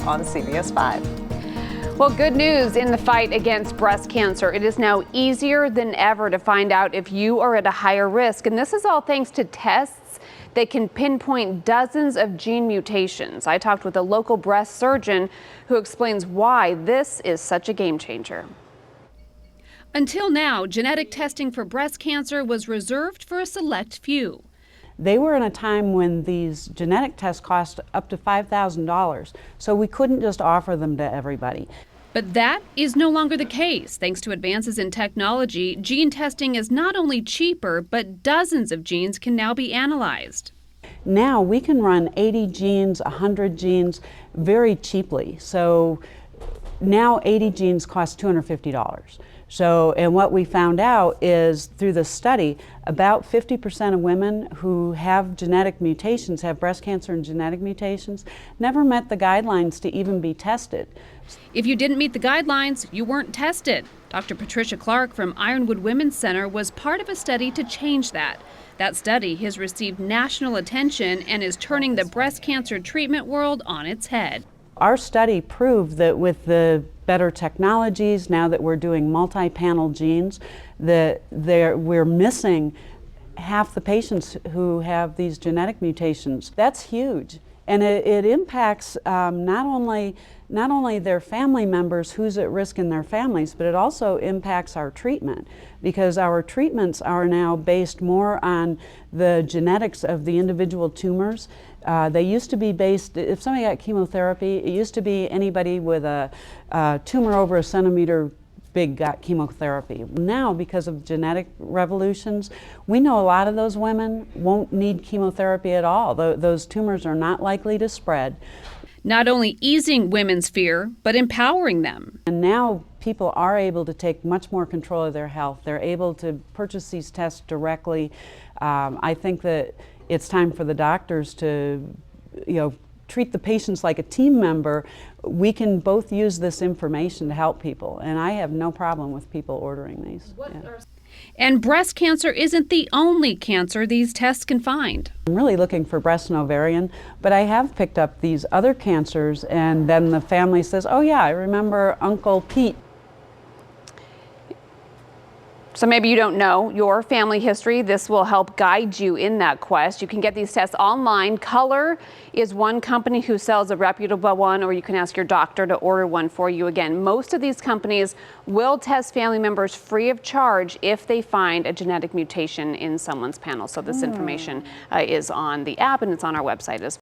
on CBS 5. Well, good news in the fight against breast cancer. It is now easier than ever to find out if you are at a higher risk. And this is all thanks to tests that can pinpoint dozens of gene mutations. I talked with a local breast surgeon who explains why this is such a game changer. Until now, genetic testing for breast cancer was reserved for a select few. They were in a time when these genetic tests cost up to $5,000, so we couldn't just offer them to everybody. But that is no longer the case. Thanks to advances in technology, gene testing is not only cheaper, but dozens of genes can now be analyzed. Now we can run 80 genes, 100 genes very cheaply. So now 80 genes cost $250. So, and what we found out is through the study, about 50% of women who have genetic mutations, have breast cancer and genetic mutations, never met the guidelines to even be tested. If you didn't meet the guidelines, you weren't tested. Dr. Patricia Clark from Ironwood Women's Center was part of a study to change that. That study has received national attention and is turning the breast cancer treatment world on its head. Our study proved that with the better technologies, now that we're doing multi-panel genes, that we're missing half the patients who have these genetic mutations. That's huge. And it impacts not only their family members who's at risk in their families, but it also impacts our treatment, because our treatments are now based more on the genetics of the individual tumors. They used to be based, if somebody got chemotherapy, it used to be anybody with a tumor over a centimeter big got chemotherapy. Now, because of genetic revolutions, we know a lot of those women won't need chemotherapy at all. Those tumors are not likely to spread. Not only easing women's fear, but empowering them. And now people are able to take much more control of their health. They're able to purchase these tests directly. I think that it's time for the doctors to, treat the patients like a team member. We can both use this information to help people, and I have no problem with people ordering these. And breast cancer isn't the only cancer these tests can find. I'm really looking for breast and ovarian, but I have picked up these other cancers, and then the family says, oh yeah, I remember Uncle Pete. So maybe you don't know your family history. This will help guide you in that quest. You can get these tests online. Color is one company who sells a reputable one, or you can ask your doctor to order one for you. Again, most of these companies will test family members free of charge if they find a genetic mutation in someone's panel. So this information is on the app, and it's on our website as well.